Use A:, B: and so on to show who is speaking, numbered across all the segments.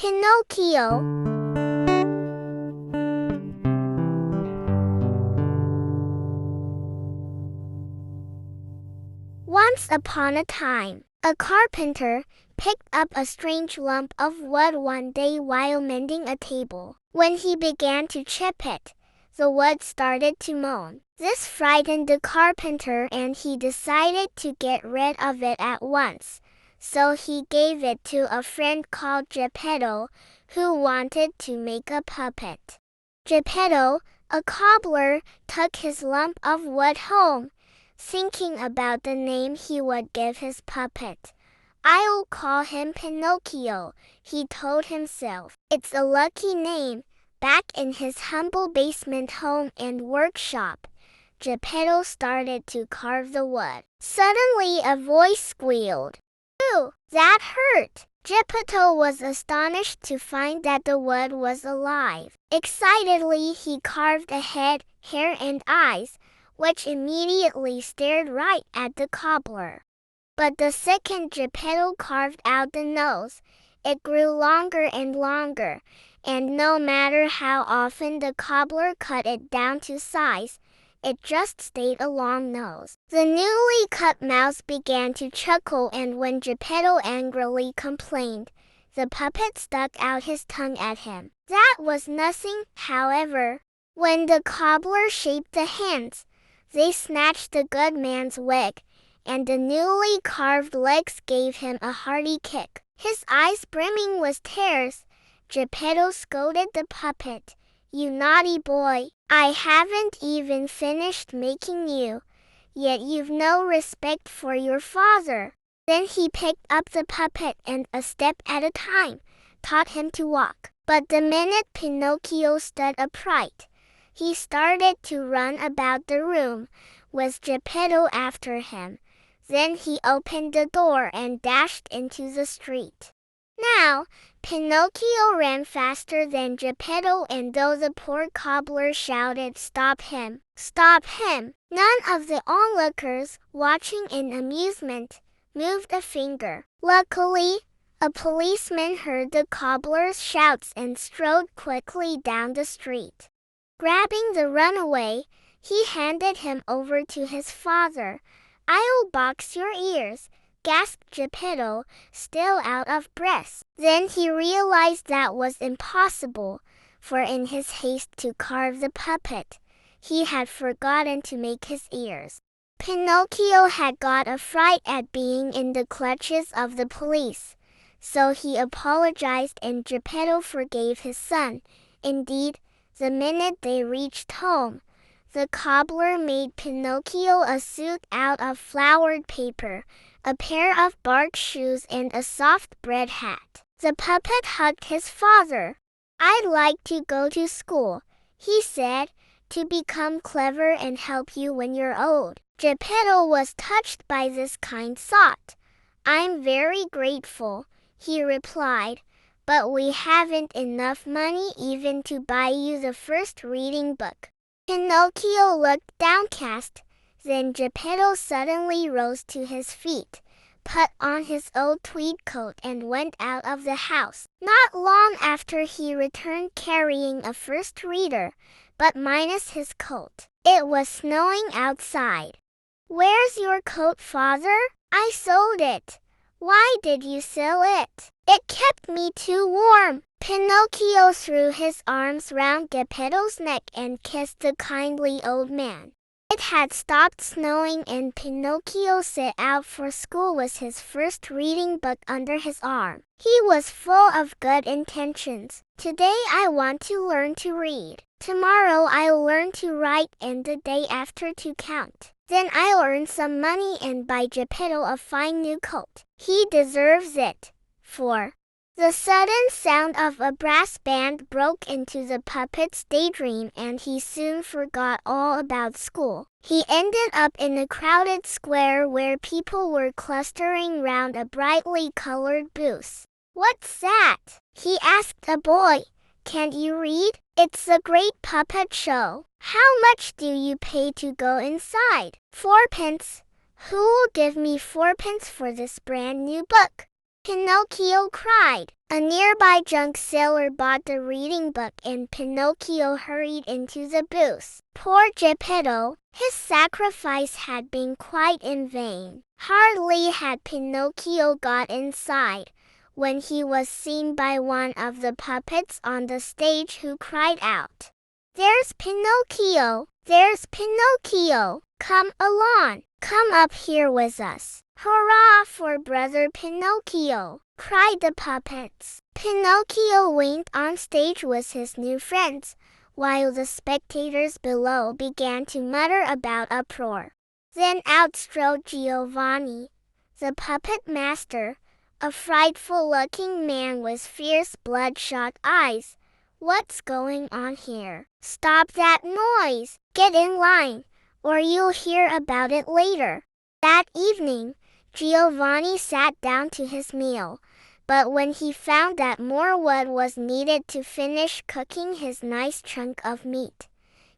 A: Pinocchio. Once upon a time, a carpenter picked up a strange lump of wood one day while mending a table. When he began to chip it, the wood started to moan. This frightened the carpenter and he decided to get rid of it at once. So he gave it to a friend called Geppetto, who wanted to make a puppet. Geppetto, a cobbler, took his lump of wood home, thinking about the name he would give his puppet. "I'll call him Pinocchio," he told himself. It's a lucky name. Back in his humble basement home and workshop, Geppetto started to carve the wood. Suddenly a voice squealed. "Ooh, that hurt!" Geppetto was astonished to find that the wood was alive. Excitedly he carved a head, hair and eyes, which immediately stared right at the cobbler. But the second Geppetto carved out the nose, it grew longer and longer, and no matter how often the cobbler cut it down to size, it just stayed a long nose. The newly cut mouth began to chuckle, and when Geppetto angrily complained, the puppet stuck out his tongue at him. That was nothing, however. When the cobbler shaped the hands, they snatched the good man's wig, and the newly carved legs gave him a hearty kick. His eyes brimming with tears, Geppetto scolded the puppet. "You naughty boy, I haven't even finished making you, yet you've no respect for your father." Then he picked up the puppet and, a step at a time, taught him to walk. But the minute Pinocchio stood upright, he started to run about the room, with Geppetto after him. Then he opened the door and dashed into the street. Now, Pinocchio ran faster than Geppetto, and though the poor cobbler shouted, "Stop him! Stop him!" none of the onlookers, watching in amusement, moved a finger. Luckily, a policeman heard the cobbler's shouts and strode quickly down the street. Grabbing the runaway, he handed him over to his father. "I'll box your ears," gasped Geppetto, still out of breath. Then he realized that was impossible, for in his haste to carve the puppet, he had forgotten to make his ears. Pinocchio had got a fright at being in the clutches of the police, so he apologized and Geppetto forgave his son. Indeed, the minute they reached home, the cobbler made Pinocchio a suit out of flowered paper, a pair of bark shoes and a soft bread hat. The puppet hugged his father. "I'd like to go to school," he said, "to become clever and help you when you're old." Geppetto was touched by this kind thought. "I'm very grateful," he replied, "but we haven't enough money even to buy you the first reading book." Pinocchio looked downcast. Then Geppetto suddenly rose to his feet, put on his old tweed coat and went out of the house. Not long after he returned carrying a first reader, but minus his coat. It was snowing outside. "Where's your coat, father?" "I sold it." "Why did you sell it?" "It kept me too warm." Pinocchio threw his arms round Geppetto's neck and kissed the kindly old man. It had stopped snowing and Pinocchio set out for school with his first reading book under his arm. He was full of good intentions. "Today I want to learn to read. Tomorrow I'll learn to write, and the day after to count. Then I'll earn some money and buy Geppetto a fine new coat. He deserves it." The sudden sound of a brass band broke into the puppet's daydream, and he soon forgot all about school. He ended up in a crowded square where people were clustering round a brightly colored booth. "What's that?" he asked a boy. "Can't you read? It's a great puppet show. How much do you pay to go inside?" "4 pence." "Who'll give me 4 pence for this brand new book?" Pinocchio cried. A nearby junk sailor bought the reading book and Pinocchio hurried into the booth. Poor Geppetto, his sacrifice had been quite in vain. Hardly had Pinocchio got inside when he was seen by one of the puppets on the stage, who cried out, "There's Pinocchio! There's Pinocchio! Come along! Come up here with us! Hurrah for brother Pinocchio!" cried the puppets. Pinocchio went on stage with his new friends, while the spectators below began to mutter about uproar. Then out strode Giovanni, the puppet master, a frightful-looking man with fierce bloodshot eyes. "What's going on here? Stop that noise! Get in line, or you'll hear about it later." That evening, Giovanni sat down to his meal, but when he found that more wood was needed to finish cooking his nice chunk of meat,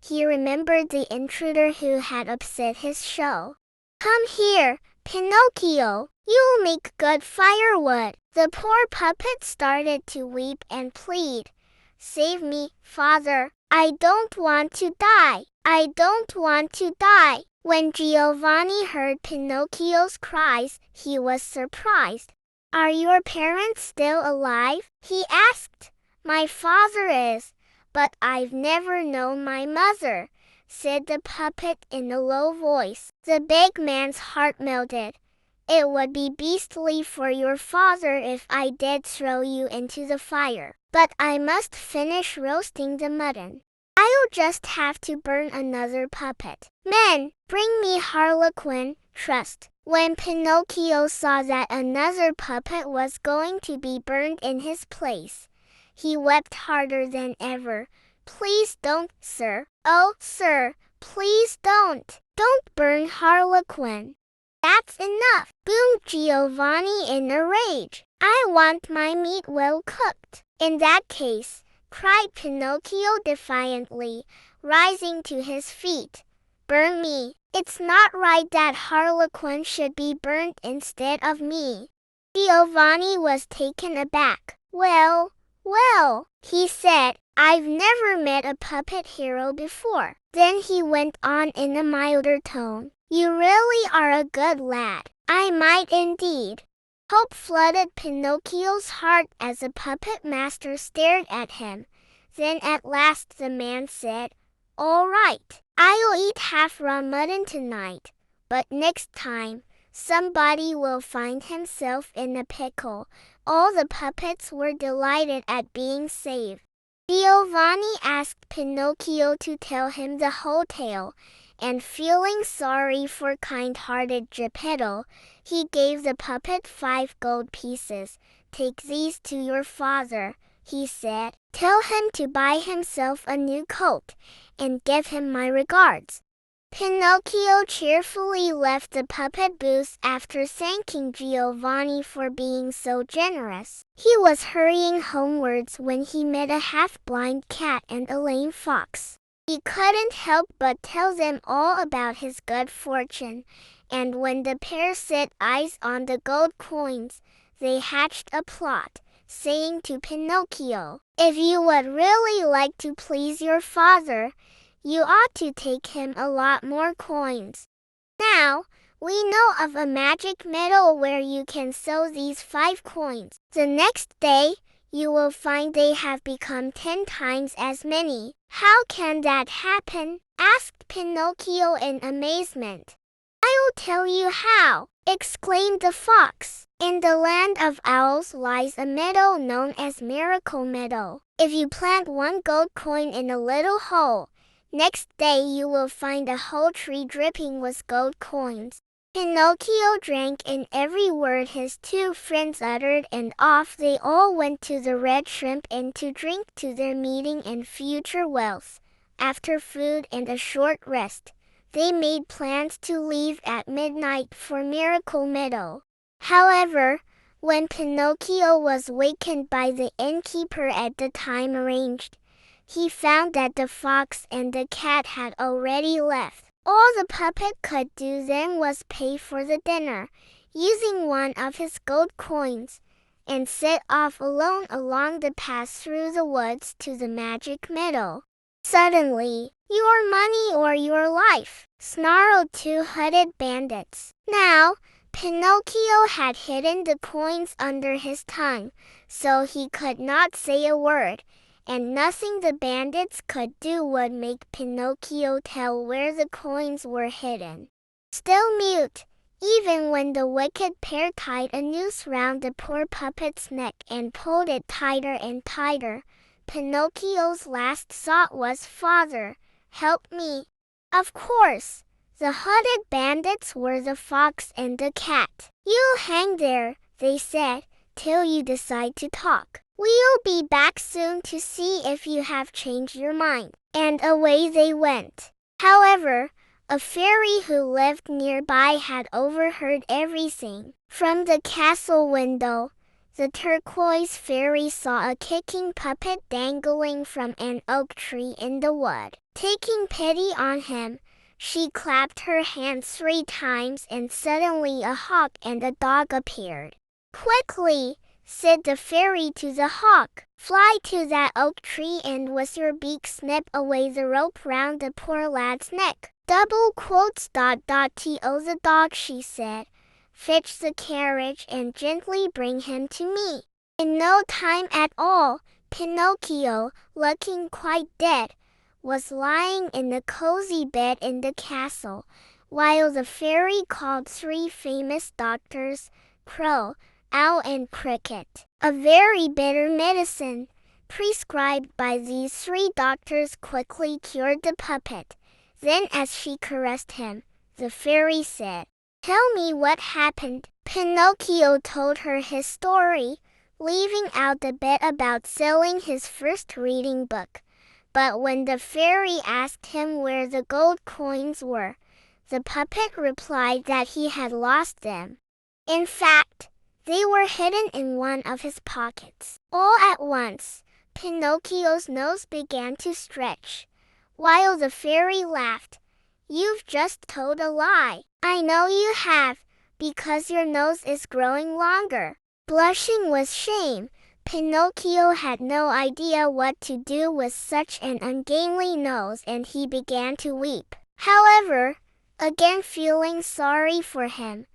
A: he remembered the intruder who had upset his show. "Come here, Pinocchio, you'll make good firewood." The poor puppet started to weep and plead. "Save me, father. I don't want to die. I don't want to die." When Giovanni heard Pinocchio's cries, he was surprised. "Are your parents still alive?" he asked. "My father is, but I've never known my mother," said the puppet in a low voice. The big man's heart melted. "It would be beastly for your father if I did throw you into the fire, but I must finish roasting the mutton. I'll just have to burn another puppet. Men, bring me Harlequin, Trust." When Pinocchio saw that another puppet was going to be burned in his place, he wept harder than ever. "Please don't, sir. Oh, sir, please don't. Don't burn Harlequin." "That's enough," boomed Giovanni in a rage. "I want my meat well cooked." "In that case," cried Pinocchio defiantly, rising to his feet, "burn me. It's not right that Harlequin should be burnt instead of me." Giovanni was taken aback. "Well, well," he said, "I've never met a puppet hero before." Then he went on in a milder tone, "You really are a good lad. I might indeed." Hope flooded Pinocchio's heart as the puppet master stared at him. Then at last the man said, "All right, I'll eat half raw mutton tonight, but next time somebody will find himself in a pickle." All the puppets were delighted at being saved. Giovanni asked Pinocchio to tell him the whole tale, and feeling sorry for kind-hearted Geppetto, he gave the puppet 5 gold pieces. "Take these to your father," he said. "Tell him to buy himself a new coat, and give him my regards." Pinocchio cheerfully left the puppet booth after thanking Giovanni for being so generous. He was hurrying homewards when he met a half-blind cat and a lame fox. He couldn't help but tell them all about his good fortune, and when the pair set eyes on the gold coins, they hatched a plot, saying to Pinocchio, "If you would really like to please your father, you ought to take him a lot more coins." Now, we know of a magic meadow where you can sow these 5 coins. The next day, you will find they have become 10 times as many. "How can that happen?" asked Pinocchio in amazement. "I'll tell you how," exclaimed the fox. "In the land of owls lies a meadow known as Miracle Meadow. If you plant 1 gold coin in a little hole, next day you will find a whole tree dripping with gold coins." Pinocchio drank in every word his 2 friends uttered, and off they all went to the Red Shrimp Inn to drink to their meeting and future wealth. After food and a short rest, they made plans to leave at midnight for Miracle Meadow. However, when Pinocchio was wakened by the innkeeper at the time arranged, he found that the fox and the cat had already left. All the puppet could do then was pay for the dinner, using one of his gold coins. and set off alone along the path through the woods to the magic meadow. Suddenly, "Your money or your life," snarled two hooded bandits. Now, Pinocchio had hidden the coins under his tongue, so he could not say a word, and nothing the bandits could do would make Pinocchio tell where the coins were hidden. Still mute, even when the wicked pair tied a noose round the poor puppet's neck and pulled it tighter and tighter, Pinocchio's last thought was, "Father, help me." Of course, the hooded bandits were the fox and the cat. "You hang there," they said, "till you decide to talk. We'll be back soon to see if you have changed your mind." And away they went. However, a fairy who lived nearby had overheard everything. From the castle window, the turquoise fairy saw a kicking puppet dangling from an oak tree in the wood. Taking pity on him, she clapped her hands 3 times and suddenly a hawk and a dog appeared. "Quickly," said the fairy to the hawk, "fly to that oak tree and with your beak snip away the rope round the poor lad's neck." "To the dog," she said, "fetch the carriage and gently bring him to me." In no time at all, Pinocchio, looking quite dead, was lying in a cozy bed in the castle, while the fairy called 3 famous doctors, Crow, Owl and Cricket. A very bitter medicine, prescribed by these 3 doctors, quickly cured the puppet. Then as she caressed him, the fairy said, "Tell me what happened." Pinocchio told her his story, leaving out the bit about selling his first reading book. But when the fairy asked him where the gold coins were, the puppet replied that he had lost them. In fact, they were hidden in one of his pockets. All at once, Pinocchio's nose began to stretch, while the fairy laughed. "You've just told a lie." "I know you have, because your nose is growing longer." Blushing with shame, Pinocchio had no idea what to do with such an ungainly nose, and he began to weep. However, again feeling sorry for him,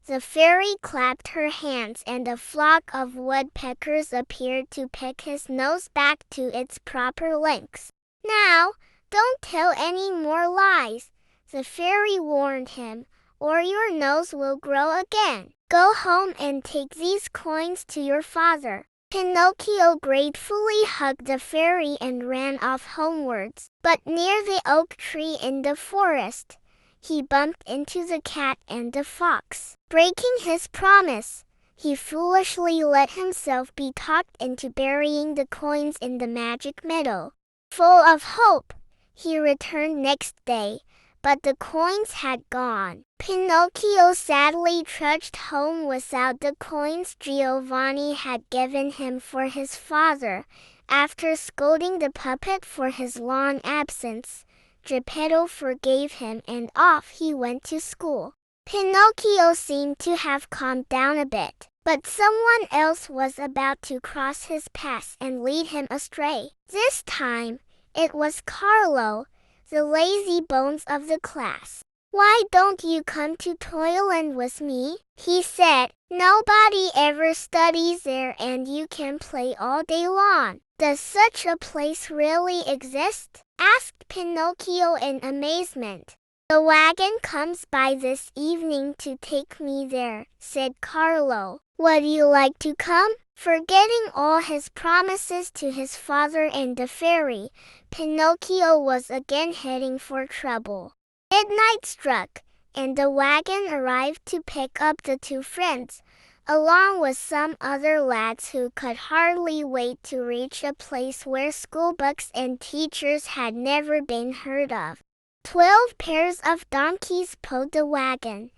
A: the fairy clapped her hands and a flock of woodpeckers appeared to pick his nose back to its proper length. "Now, don't tell any more lies," the fairy warned him, "or your nose will grow again. Go home and take these coins to your father." Pinocchio gratefully hugged the fairy and ran off homewards. But near the oak tree in the forest, he bumped into the cat and the fox. Breaking his promise, he foolishly let himself be talked into burying the coins in the magic meadow. Full of hope, he returned next day, but the coins had gone. Pinocchio sadly trudged home without the coins Giovanni had given him for his father. After scolding the puppet for his long absence, Geppetto forgave him and off he went to school. Pinocchio seemed to have calmed down a bit, but someone else was about to cross his path and lead him astray. This time, it was Carlo, the lazy bones of the class. "Why don't you come to Toyland with me?" he said. "Nobody ever studies there and you can play all day long." "Does such a place really exist?" asked Pinocchio in amazement. "The wagon comes by this evening to take me there," said Carlo. "Would you like to come?" Forgetting all his promises to his father and the fairy, Pinocchio was again heading for trouble. Midnight struck, and the wagon arrived to pick up the 2 friends, along with some other lads who could hardly wait to reach a place where schoolbooks and teachers had never been heard of. 12 pairs of donkeys pulled the wagon,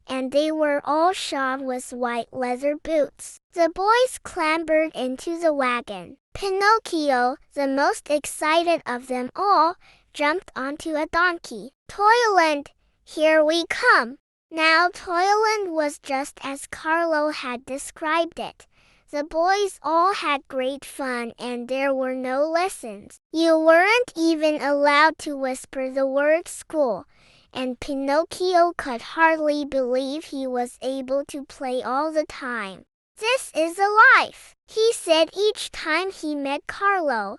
A: and they were all shod with white leather boots. The boys clambered into the wagon. Pinocchio, the most excited of them all, jumped onto a donkey. "Toyland, here we come!" Now Toyland was just as Carlo had described it. The boys all had great fun and there were no lessons. You weren't even allowed to whisper the word school, and Pinocchio could hardly believe he was able to play all the time. "This is a life," he said each time he met Carlo.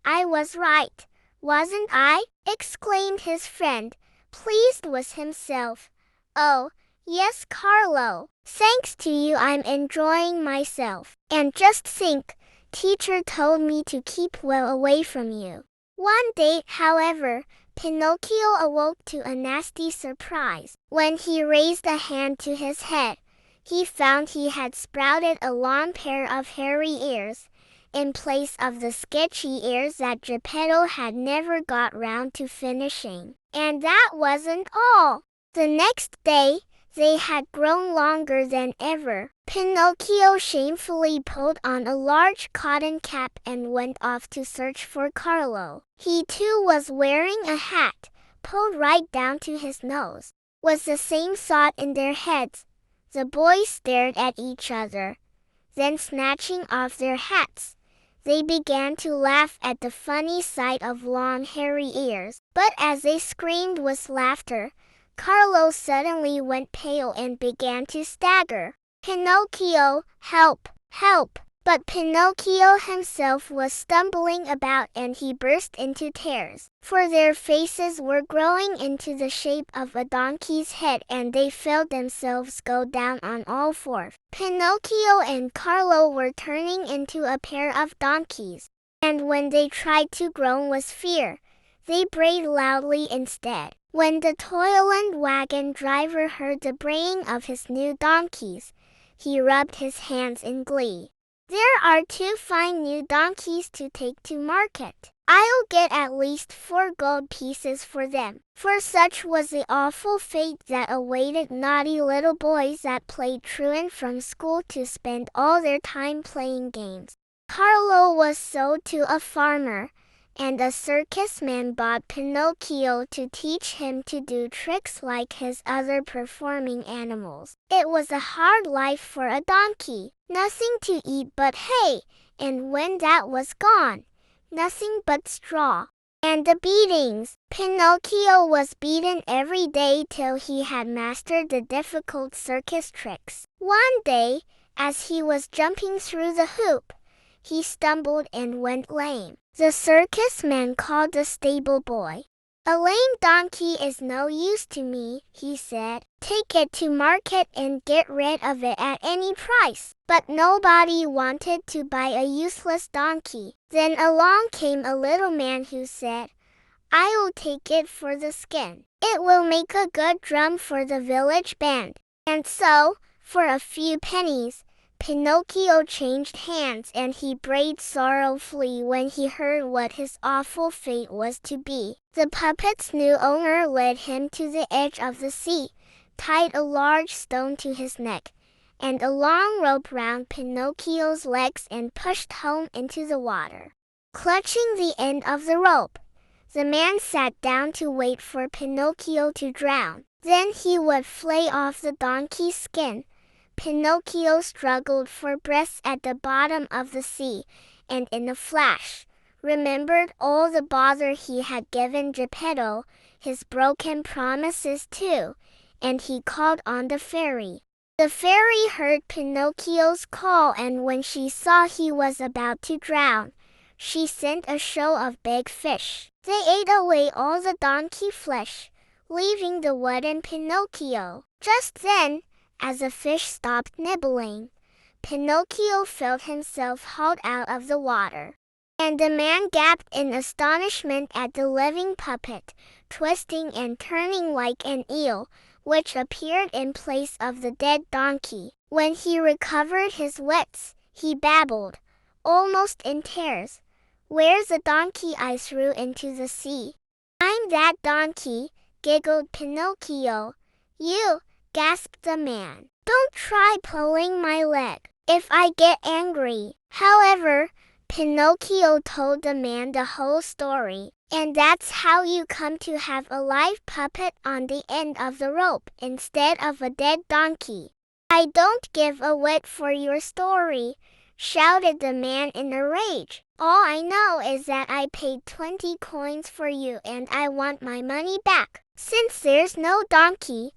A: "I was right, wasn't I?" exclaimed his friend, pleased with himself. "Oh, yes, Carlo. Thanks to you I'm enjoying myself. And just think, teacher told me to keep well away from you." One day, however, Pinocchio awoke to a nasty surprise. When he raised a hand to his head, he found he had sprouted a long pair of hairy ears, in place of the sketchy ears that Geppetto had never got round to finishing. And that wasn't all. The next day, they had grown longer than ever. Pinocchio shamefully pulled on a large cotton cap and went off to search for Carlo. He too was wearing a hat, pulled right down to his nose. With the same thought in their heads, the boys stared at each other. Then, snatching off their hats, they began to laugh at the funny sight of long hairy ears. But as they screamed with laughter, Carlo suddenly went pale and began to stagger. "Pinocchio, help, help!" But Pinocchio himself was stumbling about and he burst into tears, for their faces were growing into the shape of a donkey's head and they felt themselves go down on all fours. Pinocchio and Carlo were turning into a pair of donkeys, and when they tried to groan with fear, they brayed loudly instead. When the toyland wagon driver heard the braying of his new donkeys, he rubbed his hands in glee. "There are 2 fine new donkeys to take to market. I'll get at least 4 gold pieces for them." For such was the awful fate that awaited naughty little boys that played truant from school to spend all their time playing games. Carlo was sold to a farmer, and a circus man bought Pinocchio to teach him to do tricks like his other performing animals. It was a hard life for a donkey. Nothing to eat but hay, and when that was gone, nothing but straw. And the beatings! Pinocchio was beaten every day till he had mastered the difficult circus tricks. One day, as he was jumping through the hoop, he stumbled and went lame. The circus man called the stable boy. "A lame donkey is no use to me," he said. "Take it to market and get rid of it at any price." But nobody wanted to buy a useless donkey. Then along came a little man who said, "I'll take it for the skin. It will make a good drum for the village band." And so, for a few pennies, Pinocchio changed hands and he brayed sorrowfully when he heard what his awful fate was to be. The puppet's new owner led him to the edge of the sea, tied a large stone to his neck, and a long rope round Pinocchio's legs and pushed home into the water. Clutching the end of the rope, the man sat down to wait for Pinocchio to drown. Then he would flay off the donkey's skin. Pinocchio struggled for breath at the bottom of the sea, and in a flash, remembered all the bother he had given Geppetto, his broken promises too, and he called on the fairy. The fairy heard Pinocchio's call, and when she saw he was about to drown, she sent a show of big fish. They ate away all the donkey flesh, leaving the wooden Pinocchio. Just then, as the fish stopped nibbling, Pinocchio felt himself hauled out of the water. And the man gaped in astonishment at the living puppet, twisting and turning like an eel, which appeared in place of the dead donkey. When he recovered his wits, he babbled, almost in tears, "Where's the donkey I threw into the sea?" "I'm that donkey," giggled Pinocchio. "You," gasped the man. "Don't try pulling my leg. If I get angry." However, Pinocchio told the man the whole story. "And that's how you come to have a live puppet on the end of the rope instead of a dead donkey." "I don't give a whit for your story," shouted the man in a rage. All I know is that I paid 20 coins for you and I want my money back. Since there's no donkey,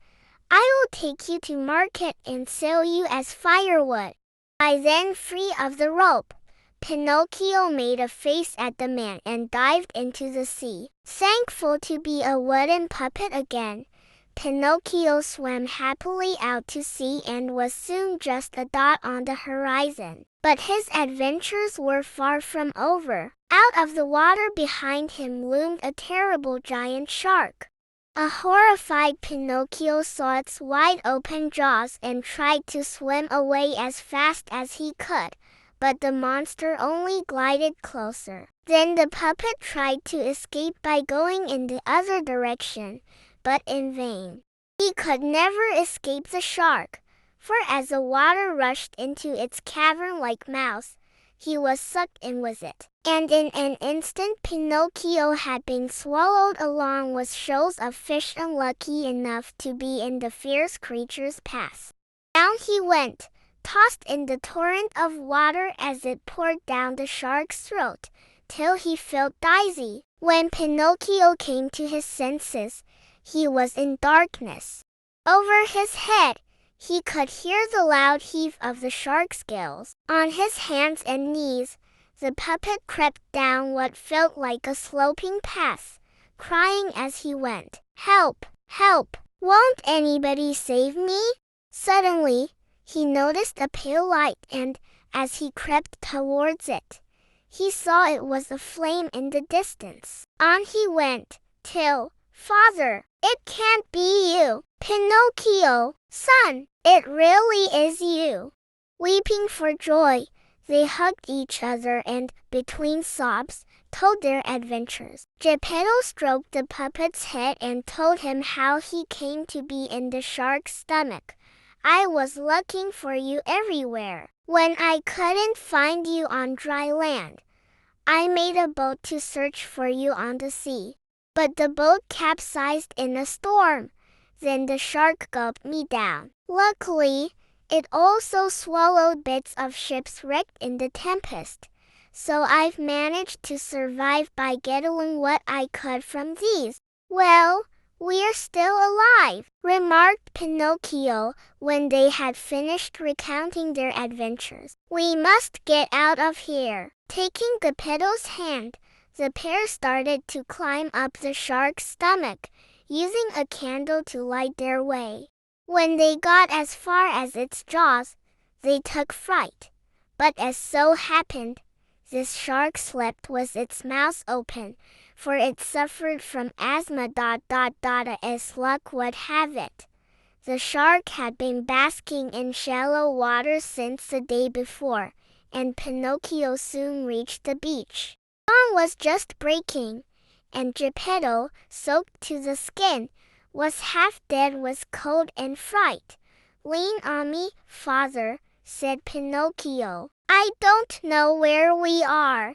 A: I will take you to market and sell you as firewood. I then free of the rope. Pinocchio made a face at the man and dived into the sea. Thankful to be a wooden puppet again, Pinocchio swam happily out to sea and was soon just a dot on the horizon. But his adventures were far from over. Out of the water behind him loomed a terrible giant shark. A horrified Pinocchio saw its wide-open jaws and tried to swim away as fast as he could, but the monster only glided closer. Then the puppet tried to escape by going in the other direction, but in vain. He could never escape the shark, for as the water rushed into its cavern-like mouth, he was sucked in with it. And in an instant Pinocchio had been swallowed along with shoals of fish unlucky enough to be in the fierce creature's path. Down he went, tossed in the torrent of water as it poured down the shark's throat, till he felt dizzy. When Pinocchio came to his senses, he was in darkness. Over his head, he could hear the loud heave of the shark's gills. On his hands and knees, the puppet crept down what felt like a sloping path, crying as he went, "Help! Help! Won't anybody save me?" Suddenly, he noticed a pale light and, as he crept towards it, he saw it was a flame in the distance. On he went, till, "Father, it can't be you! Pinocchio, son, it really is you!" Weeping for joy, they hugged each other and, between sobs, told their adventures. Geppetto stroked the puppet's head and told him how he came to be in the shark's stomach. "I was looking for you everywhere. When I couldn't find you on dry land, I made a boat to search for you on the sea. But the boat capsized in a storm. Then the shark gulped me down. Luckily, it also swallowed bits of ships wrecked in the tempest. So I've managed to survive by getting what I could from these." "Well, we're still alive," remarked Pinocchio when they had finished recounting their adventures. "We must get out of here." Taking Geppetto's hand, the pair started to climb up the shark's stomach, using a candle to light their way. When they got as far as its jaws, they took fright. But as so happened, this shark slept with its mouth open, for it suffered from asthma. As luck would have it, the shark had been basking in shallow water since the day before, and Pinocchio soon reached the beach. Dawn was just breaking, and Geppetto, soaked to the skin, was half dead with cold and fright. "Lean on me, father," said Pinocchio. "I don't know where we are,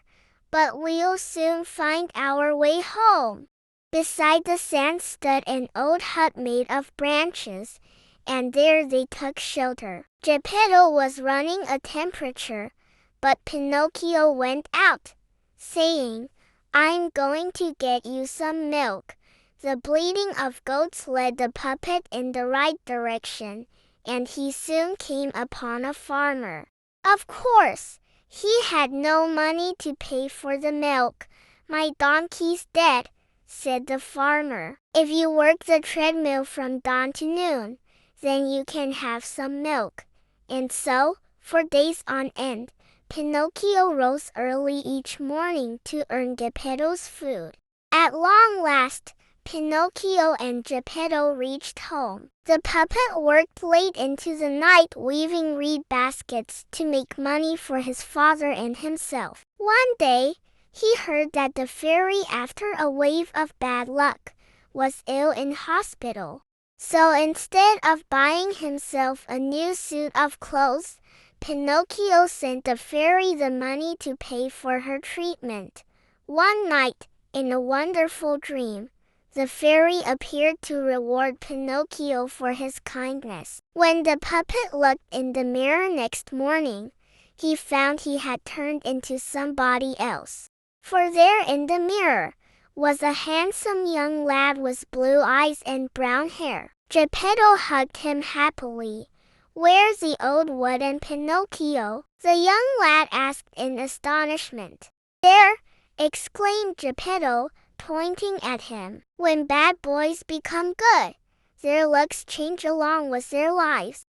A: but we'll soon find our way home." Beside the sand stood an old hut made of branches, and there they took shelter. Geppetto was running a temperature, but Pinocchio went out, saying, "I'm going to get you some milk." The bleating of goats led the puppet in the right direction, and he soon came upon a farmer. Of course, he had no money to pay for the milk. "My donkey's dead," said the farmer. "If you work the treadmill from dawn to noon, then you can have some milk." And so, for days on end, Pinocchio rose early each morning to earn Geppetto's food. At long last, Pinocchio and Geppetto reached home. The puppet worked late into the night weaving reed baskets to make money for his father and himself. One day, he heard that the fairy, after a wave of bad luck, was ill in hospital. So instead of buying himself a new suit of clothes, Pinocchio sent the fairy the money to pay for her treatment. One night, in a wonderful dream, the fairy appeared to reward Pinocchio for his kindness. When the puppet looked in the mirror next morning, he found he had turned into somebody else. For there in the mirror was a handsome young lad with blue eyes and brown hair. Geppetto hugged him happily. "Where's the old wooden Pinocchio?" the young lad asked in astonishment. "There!" exclaimed Geppetto, pointing at him. "When bad boys become good, their looks change along with their lives."